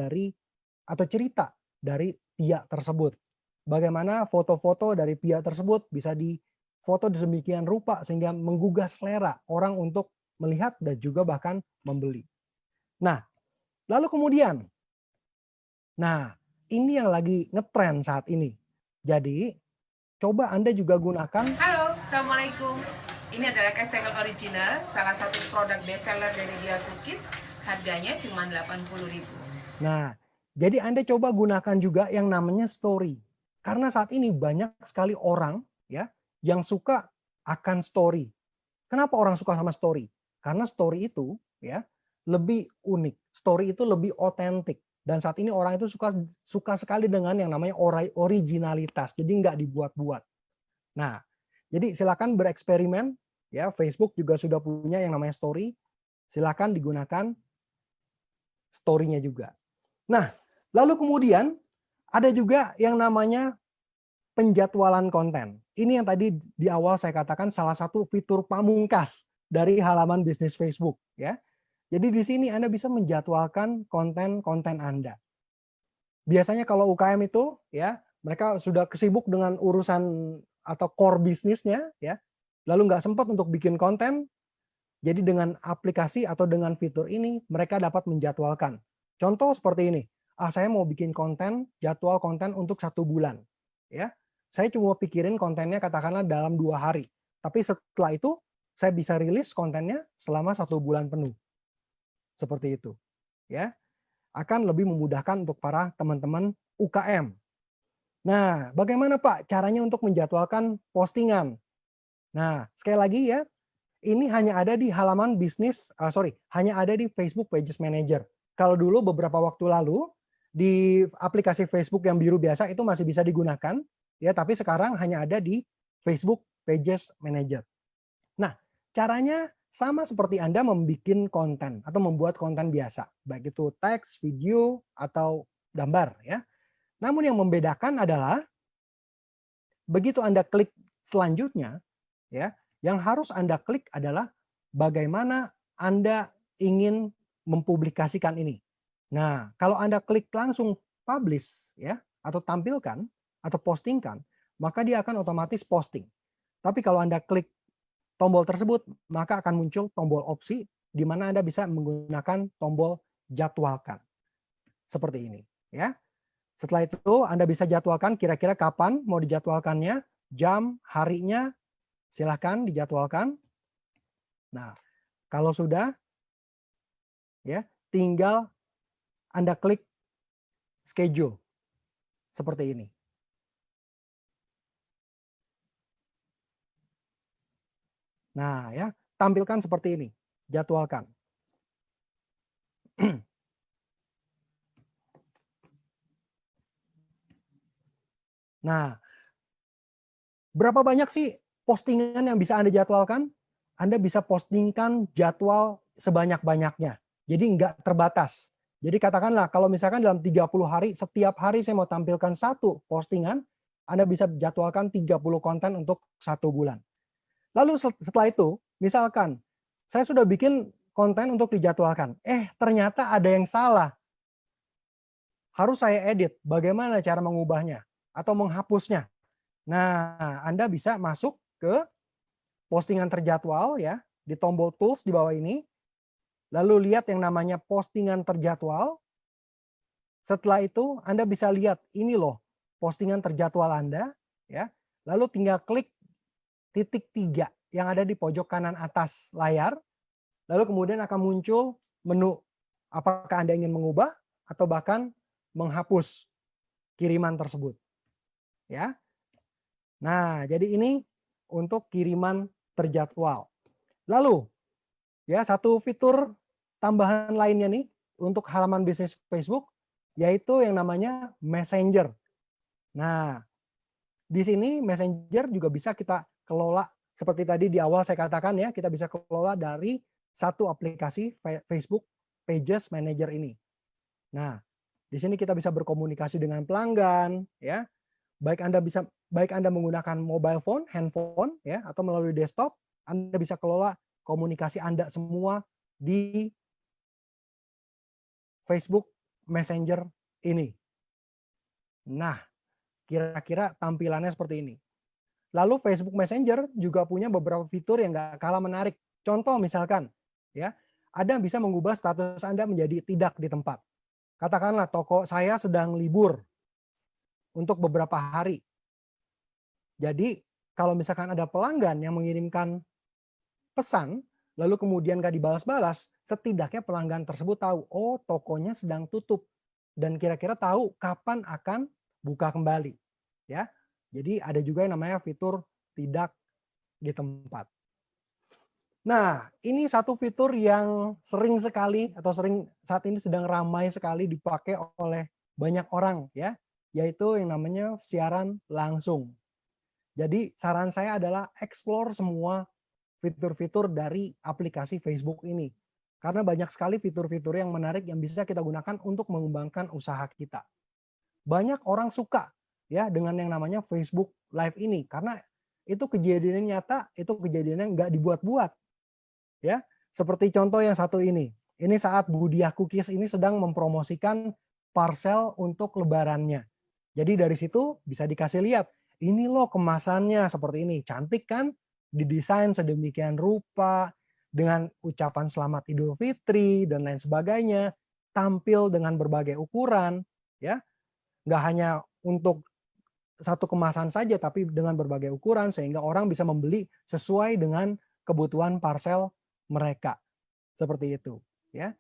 atau cerita dari Pia tersebut. Bagaimana foto-foto dari Pia tersebut bisa difoto sedemikian rupa sehingga menggugah selera orang untuk melihat dan juga bahkan membeli. Nah, lalu kemudian, ini yang lagi ngetren saat ini. Jadi, coba Anda juga gunakan. Halo, Assalamualaikum. Ini adalah kastengel original, salah satu produk bestseller dari Dia Cookies. Harganya cuma 80.000. Nah, jadi Anda coba gunakan juga yang namanya story. Karena saat ini banyak sekali orang ya yang suka akan story. Kenapa orang suka sama story? Karena story itu ya lebih unik, story itu lebih otentik. Dan saat ini orang itu suka sekali dengan yang namanya originalitas, jadi nggak dibuat-buat. Nah, jadi silakan bereksperimen, ya. Facebook juga sudah punya yang namanya story, silakan digunakan story-nya juga. Nah, lalu kemudian ada juga yang namanya penjadwalan konten. Ini yang tadi di awal saya katakan salah satu fitur pamungkas dari halaman bisnis Facebook, ya. Jadi di sini Anda bisa menjadwalkan konten-konten Anda. Biasanya kalau UKM itu, ya, mereka sudah kesibuk dengan urusan atau core bisnisnya, ya, lalu nggak sempat untuk bikin konten. Jadi dengan aplikasi atau dengan fitur ini, mereka dapat menjadwalkan. Contoh seperti ini, saya mau bikin konten, jadwal konten untuk 1 bulan, ya. Saya cuma pikirin kontennya katakanlah dalam 2 hari. Tapi setelah itu, saya bisa rilis kontennya selama 1 bulan penuh. Seperti itu, ya. Akan lebih memudahkan untuk para teman-teman UKM. Nah, bagaimana Pak caranya untuk menjadwalkan postingan? Nah, sekali lagi ya, ini hanya ada di halaman bisnis, hanya ada di Facebook Pages Manager. Kalau dulu beberapa waktu lalu di aplikasi Facebook yang biru biasa itu masih bisa digunakan, ya, tapi sekarang hanya ada di Facebook Pages Manager. Nah, caranya sama seperti Anda membuat konten atau membuat konten biasa, baik itu teks, video, atau gambar, ya. Namun yang membedakan adalah begitu Anda klik selanjutnya, ya, yang harus Anda klik adalah bagaimana Anda ingin mempublikasikan ini. Nah, kalau Anda klik langsung publish, ya, atau tampilkan atau postingkan, maka dia akan otomatis posting. Tapi kalau Anda klik tombol tersebut, maka akan muncul tombol opsi di mana Anda bisa menggunakan tombol jadwalkan. Seperti ini, ya. Setelah itu Anda bisa jadwalkan kira-kira kapan mau dijadwalkannya, jam, harinya, silahkan dijadwalkan. Nah, kalau sudah, ya, tinggal Anda klik schedule seperti ini. Nah, ya, tampilkan seperti ini, jadwalkan. Nah, berapa banyak sih postingan yang bisa Anda jadwalkan? Anda bisa postingkan jadwal sebanyak-banyaknya. Jadi nggak terbatas. Jadi katakanlah kalau misalkan dalam 30 hari, setiap hari saya mau tampilkan 1 postingan, Anda bisa jadwalkan 30 konten untuk 1 bulan. Lalu setelah itu, misalkan saya sudah bikin konten untuk dijadwalkan. Ternyata ada yang salah. Harus saya edit. Bagaimana cara mengubahnya atau menghapusnya? Nah, Anda bisa masuk ke postingan terjadwal, ya, di tombol tools di bawah ini. Lalu lihat yang namanya postingan terjadwal. Setelah itu Anda bisa lihat ini loh postingan terjadwal Anda, ya. Lalu tinggal klik titik 3 yang ada di pojok kanan atas layar. Lalu kemudian akan muncul menu apakah Anda ingin mengubah atau bahkan menghapus kiriman tersebut. Ya. Nah, jadi ini untuk kiriman terjadwal. Lalu, ya, satu fitur tambahan lainnya nih untuk halaman bisnis Facebook yaitu yang namanya Messenger. Nah, di sini Messenger juga bisa kita kelola seperti tadi di awal saya katakan, ya, kita bisa kelola dari satu aplikasi Facebook Pages Manager ini. Nah, di sini kita bisa berkomunikasi dengan pelanggan, ya. Baik Anda menggunakan mobile phone, handphone, ya, atau melalui desktop, Anda bisa kelola komunikasi Anda semua di Facebook Messenger ini. Nah, kira-kira tampilannya seperti ini. Lalu Facebook Messenger juga punya beberapa fitur yang nggak kalah menarik. Contoh misalkan, ya, Anda bisa mengubah status Anda menjadi tidak di tempat. Katakanlah toko saya sedang libur untuk beberapa hari. Jadi kalau misalkan ada pelanggan yang mengirimkan pesan, lalu kemudian nggak dibalas-balas, setidaknya pelanggan tersebut tahu, oh tokonya sedang tutup, dan kira-kira tahu kapan akan buka kembali. Ya, jadi ada juga yang namanya fitur tidak di tempat. Nah, ini satu fitur yang sering sekali atau sering saat ini sedang ramai sekali dipakai oleh banyak orang ya, yaitu yang namanya siaran langsung. Jadi saran saya adalah explore semua fitur-fitur dari aplikasi Facebook ini. Karena banyak sekali fitur-fitur yang menarik yang bisa kita gunakan untuk mengembangkan usaha kita. Banyak orang suka ya dengan yang namanya Facebook Live ini karena itu kejadian nyata, itu kejadiannya nggak dibuat-buat. Ya, seperti contoh yang satu ini. Ini saat Budiah Cookies ini sedang mempromosikan parcel untuk lebarannya. Jadi dari situ bisa dikasih lihat, ini loh kemasannya seperti ini. Cantik kan? Didesain sedemikian rupa dengan ucapan selamat Idul Fitri dan lain sebagainya. Tampil dengan berbagai ukuran, ya. Nggak hanya untuk satu kemasan saja, tapi dengan berbagai ukuran sehingga orang bisa membeli sesuai dengan kebutuhan parcel mereka. Seperti itu, ya.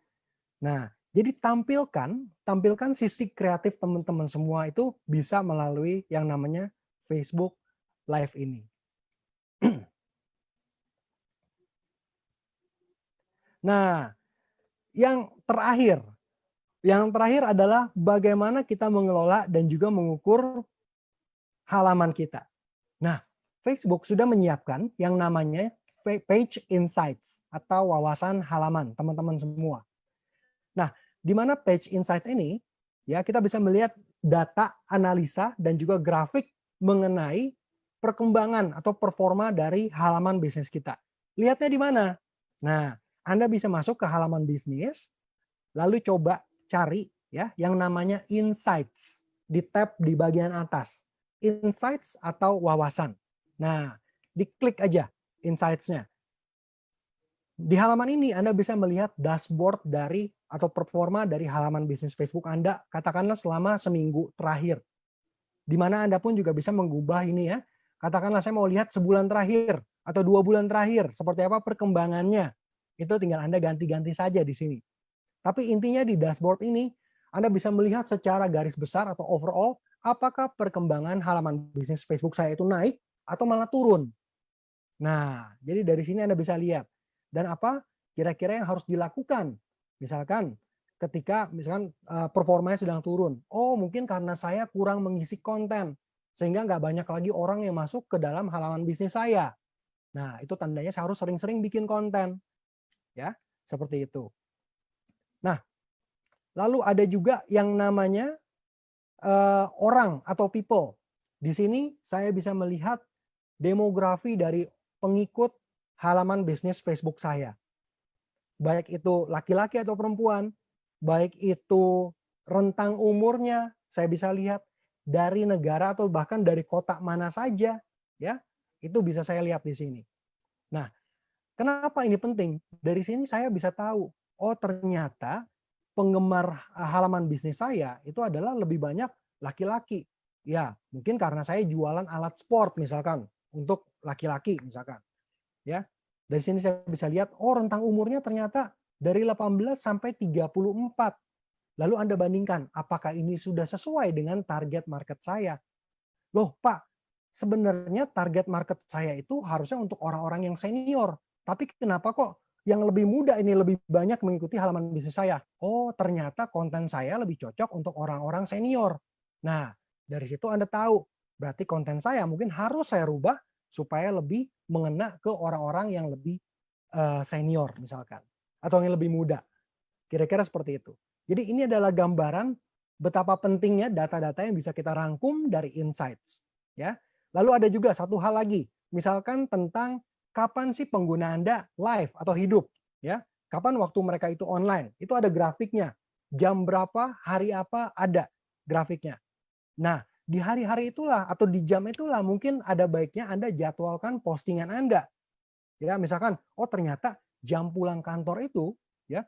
Nah, jadi tampilkan sisi kreatif teman-teman semua itu bisa melalui yang namanya Facebook Live ini. Nah, yang terakhir adalah bagaimana kita mengelola dan juga mengukur halaman kita. Nah, Facebook sudah menyiapkan yang namanya Page Insights atau wawasan halaman teman-teman semua. Nah, di mana Page Insights ini ya kita bisa melihat data, analisa dan juga grafik mengenai perkembangan atau performa dari halaman bisnis kita. Lihatnya di mana? Nah, Anda bisa masuk ke halaman bisnis lalu coba cari ya yang namanya Insights di tab di bagian atas. Insights atau wawasan. Nah, diklik aja Insights-nya. Di halaman ini Anda bisa melihat dashboard dari atau performa dari halaman bisnis Facebook Anda, katakanlah selama seminggu terakhir. Di mana Anda pun juga bisa mengubah ini ya. Katakanlah saya mau lihat sebulan terakhir atau 2 bulan terakhir, seperti apa perkembangannya. Itu tinggal Anda ganti-ganti saja di sini. Tapi intinya di dashboard ini, Anda bisa melihat secara garis besar atau overall, apakah perkembangan halaman bisnis Facebook saya itu naik atau malah turun. Nah, jadi dari sini Anda bisa lihat. Dan apa kira-kira yang harus dilakukan. Misalkan ketika performanya sedang turun. Oh mungkin karena saya kurang mengisi konten. Sehingga nggak banyak lagi orang yang masuk ke dalam halaman bisnis saya. Nah itu tandanya saya harus sering-sering bikin konten. Ya, seperti itu. Nah, lalu ada juga yang namanya orang atau people. Di sini saya bisa melihat demografi dari pengikut halaman bisnis Facebook saya. Baik itu laki-laki atau perempuan, baik itu rentang umurnya, saya bisa lihat dari negara atau bahkan dari kota mana saja, ya. Itu bisa saya lihat di sini. Nah, kenapa ini penting? Dari sini saya bisa tahu, oh ternyata penggemar halaman bisnis saya itu adalah lebih banyak laki-laki. Ya, mungkin karena saya jualan alat sport misalkan untuk laki-laki misalkan. Ya. Dari sini saya bisa lihat oh rentang umurnya ternyata dari 18 sampai 34. Lalu Anda bandingkan apakah ini sudah sesuai dengan target market saya. Loh, Pak, sebenarnya target market saya itu harusnya untuk orang-orang yang senior. Tapi kenapa kok yang lebih muda ini lebih banyak mengikuti halaman bisnis saya? Oh, ternyata konten saya lebih cocok untuk orang-orang senior. Nah, dari situ Anda tahu, berarti konten saya mungkin harus saya rubah supaya lebih mengena ke orang-orang yang lebih senior misalkan. Atau yang lebih muda. Kira-kira seperti itu. Jadi ini adalah gambaran betapa pentingnya data-data yang bisa kita rangkum dari insights. Ya. Lalu ada juga satu hal lagi. Misalkan tentang kapan sih pengguna Anda live atau hidup. Ya. Kapan waktu mereka itu online. Itu ada grafiknya. Jam berapa, hari apa, ada grafiknya. Nah, di hari-hari itulah atau di jam itulah mungkin ada baiknya Anda jadwalkan postingan Anda. Ya, misalkan, oh ternyata jam pulang kantor itu, ya,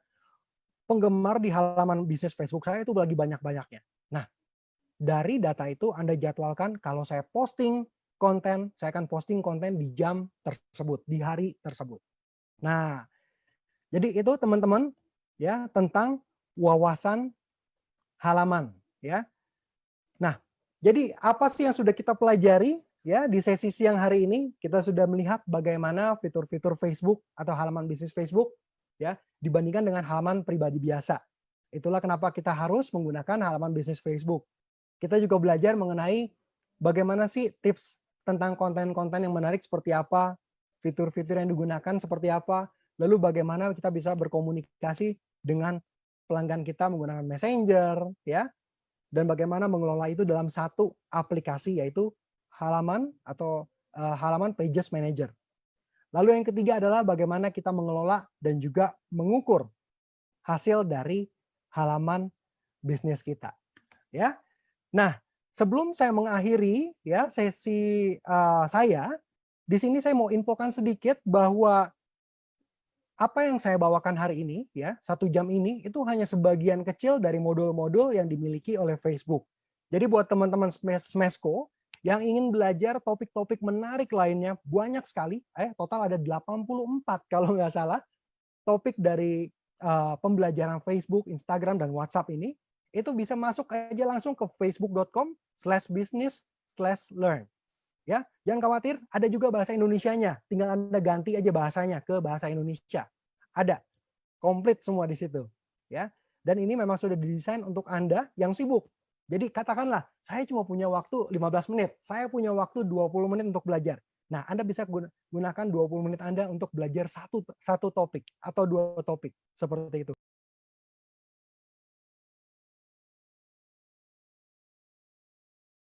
penggemar di halaman bisnis Facebook saya itu lagi banyak-banyaknya. Nah, dari data itu Anda jadwalkan kalau saya posting konten, saya akan posting konten di jam tersebut, di hari tersebut. Nah, jadi itu teman-teman ya tentang wawasan halaman, ya. Nah, jadi apa sih yang sudah kita pelajari ya di sesi siang hari ini kita sudah melihat bagaimana fitur-fitur Facebook atau halaman bisnis Facebook ya dibandingkan dengan halaman pribadi biasa. Itulah kenapa kita harus menggunakan halaman bisnis Facebook. Kita juga belajar mengenai bagaimana sih tips tentang konten-konten yang menarik seperti apa, fitur-fitur yang digunakan seperti apa, lalu bagaimana kita bisa berkomunikasi dengan pelanggan kita menggunakan Messenger, ya, dan bagaimana mengelola itu dalam satu aplikasi yaitu halaman atau halaman Pages Manager. Lalu yang ketiga adalah bagaimana kita mengelola dan juga mengukur hasil dari halaman bisnis kita, ya. Nah, sebelum saya mengakhiri ya sesi saya, di sini saya mau infokan sedikit bahwa apa yang saya bawakan hari ini ya 1 jam ini itu hanya sebagian kecil dari modul-modul yang dimiliki oleh Facebook. Jadi buat teman-teman Smesco yang ingin belajar topik-topik menarik lainnya banyak sekali, total ada 84 kalau nggak salah topik dari pembelajaran Facebook, Instagram dan WhatsApp ini itu bisa masuk aja langsung ke facebook.com/business/learn. Ya, jangan khawatir, ada juga bahasa Indonesianya. Tinggal Anda ganti aja bahasanya ke bahasa Indonesia. Ada, komplit semua di situ. Ya, dan ini memang sudah didesain untuk Anda yang sibuk. Jadi katakanlah, saya cuma punya waktu 15 menit, saya punya waktu 20 menit untuk belajar. Nah, Anda bisa gunakan 20 menit Anda untuk belajar satu topik atau 2 topik, seperti itu.